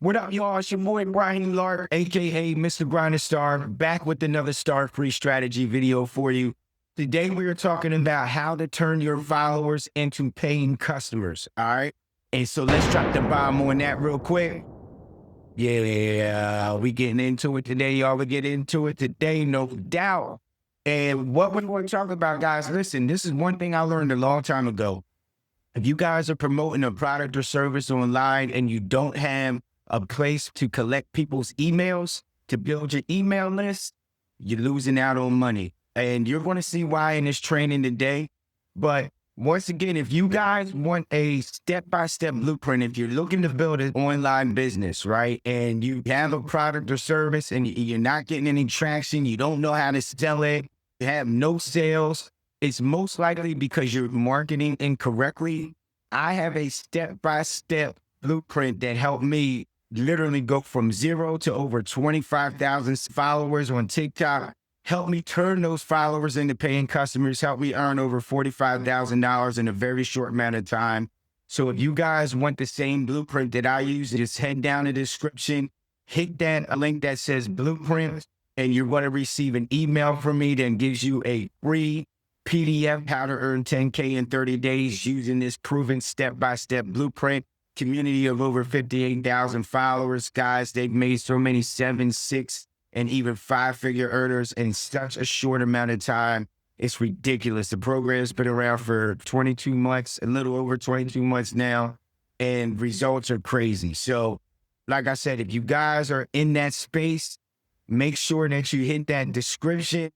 What up, y'all? It's your boy Brian Lark, aka Mr. Grinder Star, back with another Star Free Strategy video for you. Today we are talking about how to turn your followers into paying customers. All right. And so let's drop the bomb on that real quick. Yeah, we getting into it today, y'all. We get into it today, no doubt. And what we're going to talk about, guys, listen, this is one thing I learned a long time ago. If you guys are promoting a product or service online and you don't have a place to collect people's emails, to build your email list, you're losing out on money. And you're going to see why in this training today. But once again, if you guys want a step-by-step blueprint, if you're looking to build an online business, right, and you have a product or service and you're not getting any traction, you don't know how to sell it, you have no sales, it's most likely because you're marketing incorrectly. I have a step-by-step blueprint that helped me literally go from 0 to over 25,000 followers on TikTok. Help me turn those followers into paying customers. Help me earn over $45,000 in a very short amount of time. So if you guys want the same blueprint that I use, just head down to the description, hit that link that says blueprint, and you're going to receive an email from me that gives you a free PDF, how to earn 10K in 30 days using this proven step-by-step blueprint. Community of over 58,000 followers. Guys, they've made so many 7, 6, and even 5-figure earners in such a short amount of time. It's ridiculous. The program's been around for 22 months, a little over 22 months now, and results are crazy. So, like I said, if you guys are in that space, make sure that you hit that description,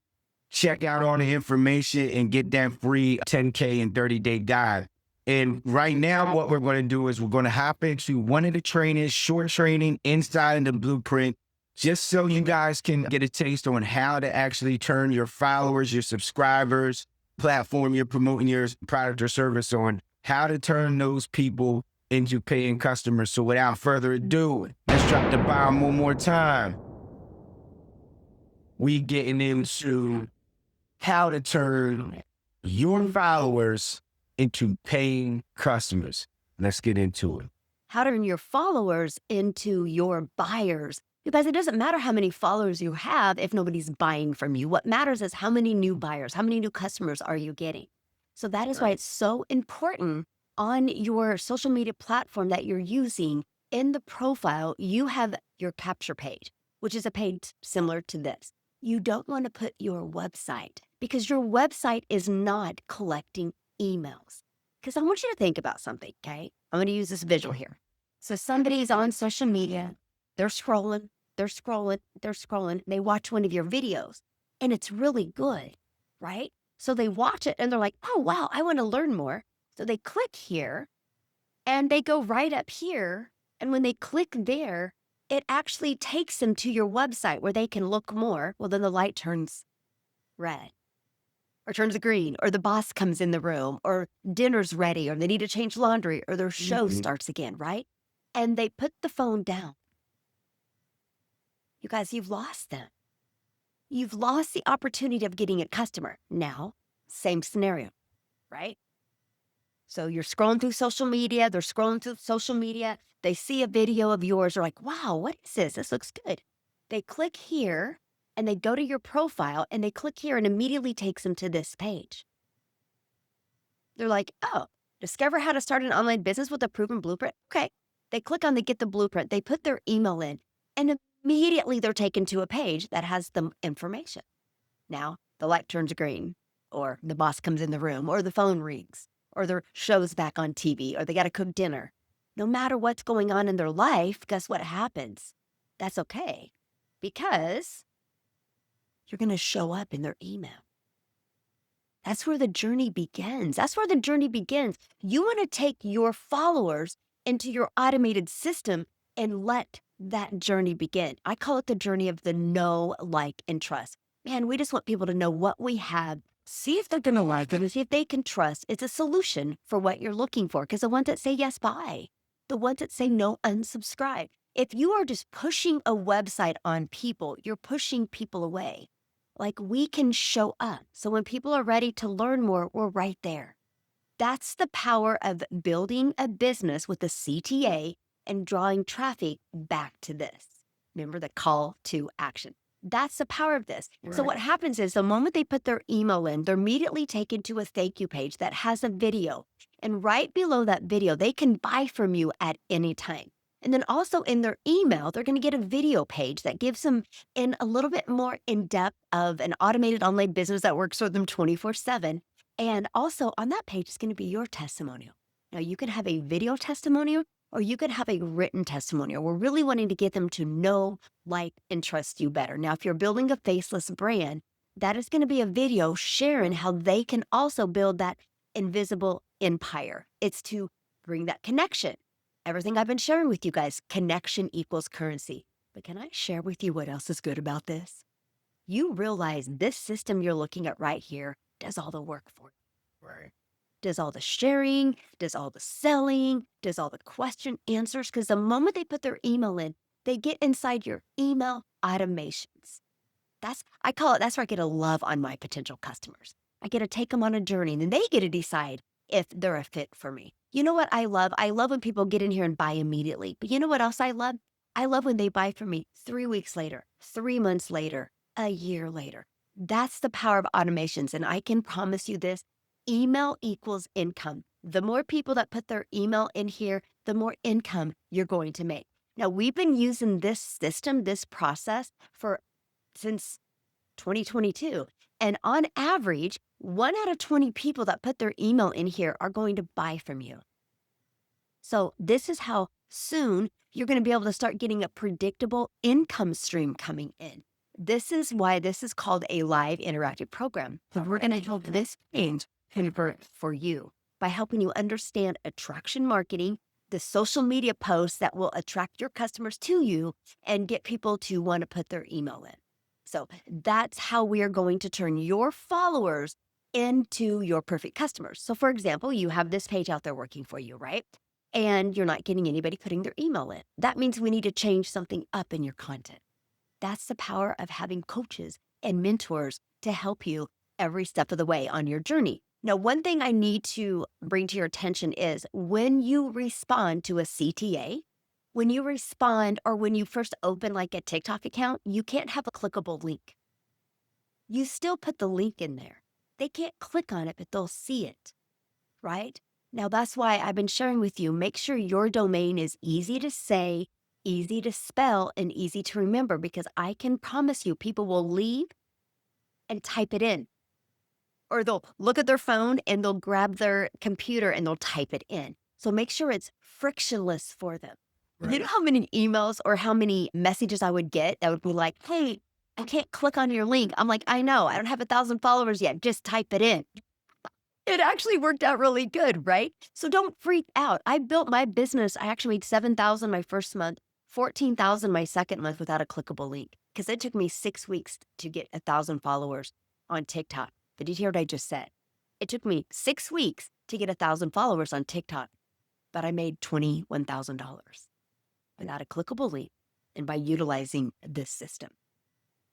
check out all the information, and get that free 10K in 30-day guide. And right now, what we're going to do is we're going to hop into one of the trainings, short training inside of the blueprint, just so you guys can get a taste on how to actually turn your followers, your subscribers, platform you're promoting your product or service on, how to turn those people into paying customers. So without further ado, let's drop the bomb one more time. We getting into how to turn your followers into paying customers. Let's get into it. How to turn your followers into your buyers. Because it doesn't matter how many followers you have if nobody's buying from you. What matters is how many new buyers, how many new customers are you getting? So that is why it's so important on your social media platform that you're using. In the profile, you have your capture page, which is a page similar to this. You don't want to put your website because your website is not collecting emails. Because I want you to think about something, okay? I'm going to use this visual here. So somebody's on social media, they're scrolling, they watch one of your videos and it's really good, right? So they watch it and they're like, oh, wow, I want to learn more. So they click here and they go right up here. And when they click there, it actually takes them to your website where they can look more. Well, then the light turns red or turns green, or the boss comes in the room, or dinner's ready, or they need to change laundry, or their show starts again, right? And they put the phone down. You guys, you've lost them. You've lost the opportunity of getting a customer. Now, same scenario, right? So you're scrolling through social media, they're scrolling through social media, they see a video of yours, they're like, wow, what is this? This looks good. They click here, and they go to your profile, and they click here, and immediately takes them to this page. They're like, oh, discover how to start an online business with a proven blueprint. Okay. They click on the get the blueprint. They put their email in, and immediately they're taken to a page that has the information. Now, the light turns green, or the boss comes in the room, or the phone rings, or their show's back on TV, or they got to cook dinner. No matter what's going on in their life, guess what happens? That's okay, because you're going to show up in their email. That's where the journey begins. That's where the journey begins. You want to take your followers into your automated system and let that journey begin. I call it the journey of the know, like, and trust. Man, we just want people to know what we have, see if they're going to like it, and see if they can trust. It's a solution for what you're looking for, because the ones that say yes, buy. The ones that say no, unsubscribe. If you are just pushing a website on people, you're pushing people away. Like, we can show up. So when people are ready to learn more, we're right there. That's the power of building a business with a CTA and drawing traffic back to this. Remember the call to action. That's the power of this. So Right. what happens is the moment they put their email in, they're immediately taken to a thank you page that has a video. And right below that video, they can buy from you at any time. And then also in their email, they're going to get a video page that gives them in a little bit more in depth of an automated online business that works for them 24/7. And also on that page is going to be your testimonial. Now you can have a video testimonial or you could have a written testimonial. We're really wanting to get them to know, like, and trust you better. Now, if you're building a faceless brand, that is going to be a video sharing how they can also build that invisible empire. It's to bring that connection. Everything I've been sharing with you guys, connection equals currency. But can I share with you what else is good about this? You realize this system you're looking at right here does all the work for you. Right. Does all the sharing, does all the selling, does all the question answers. Because the moment they put their email in, they get inside your email automations. That's where I get to love on my potential customers. I get to take them on a journey and then they get to decide if they're a fit for me. You know what I love? I love when people get in here and buy immediately. But you know what else I love? I love when they buy from me 3 weeks later, 3 months later, a year later. That's the power of automations. And I can promise you this. Email equals income. The more people that put their email in here, the more income you're going to make. Now, we've been using this system, this process since 2022. And on average, 1 out of 20 people that put their email in here are going to buy from you. So this is how soon you're going to be able to start getting a predictable income stream coming in. This is why this is called a live interactive program. So we're going to help this change convert for you by helping you understand attraction marketing, the social media posts that will attract your customers to you and get people to want to put their email in. So that's how we are going to turn your followers into your perfect customers. So for example, you have this page out there working for you, right? And you're not getting anybody putting their email in. That means we need to change something up in your content. That's the power of having coaches and mentors to help you every step of the way on your journey. Now, one thing I need to bring to your attention is when you respond to a CTA, when you respond or when you first open like a TikTok account, you can't have a clickable link. You still put the link in there. They can't click on it, but they'll see it, right? Now, that's why I've been sharing with you, make sure your domain is easy to say, easy to spell, and easy to remember, because I can promise you people will leave and type it in. Or they'll look at their phone and they'll grab their computer and they'll type it in. So make sure it's frictionless for them. Right. You know how many emails or how many messages I would get that would be like, hey, I can't click on your link. I'm like, I know, I don't have 1,000 followers yet. Just type it in. It actually worked out really good, right? So don't freak out. I built my business. I actually made 7,000 my first month, 14,000 my second month without a clickable link because it took me 6 weeks to get 1,000 followers on TikTok. But did you hear what I just said? It took me 6 weeks to get 1,000 followers on TikTok, but I made $21,000 without a clickable link and by utilizing this system.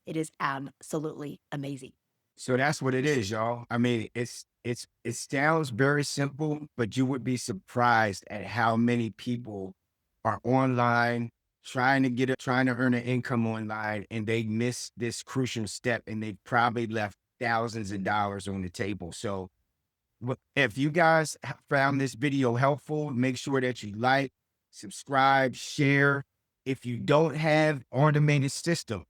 It is absolutely amazing. So that's what it is, y'all. I mean, it sounds very simple, but you would be surprised at how many people are online trying to earn an income online, and they miss this crucial step, and they probably left thousands of dollars on the table. So if you guys found this video helpful, make sure that you like, subscribe, share. If you don't have automated system,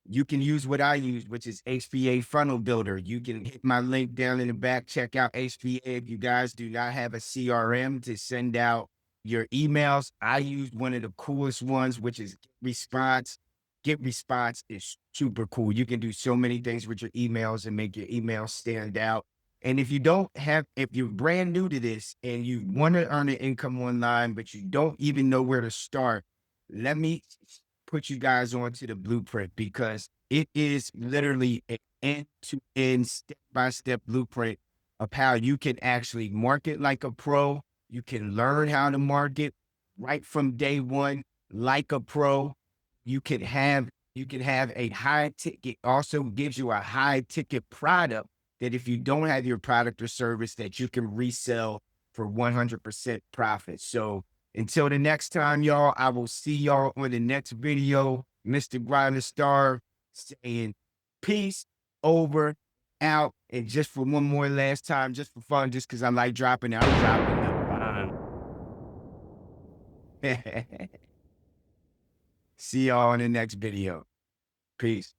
you can use what I use, which is HBA Funnel Builder. You can hit my link down in the back, check out HBA. If you guys do not have a CRM to send out your emails, I use one of the coolest ones, which is Response. Get Response is super cool. You can do so many things with your emails and make your emails stand out. And if you're brand new to this and you want to earn an income online, but you don't even know where to start, let me put you guys onto the blueprint, because it is literally an end-to-end, step-by-step blueprint of how you can actually market like a pro. You can learn how to market right from day one like a pro. You can have a high ticket, also gives you a high ticket product that if you don't have your product or service that you can resell for 100% profit. So Until the next time, y'all, I will see y'all on the next video. Mr. Grinder Star saying peace, over, out. And just for one more last time, just for fun, just because I like dropping it, I'm dropping the bomb. See y'all in the next video. Peace.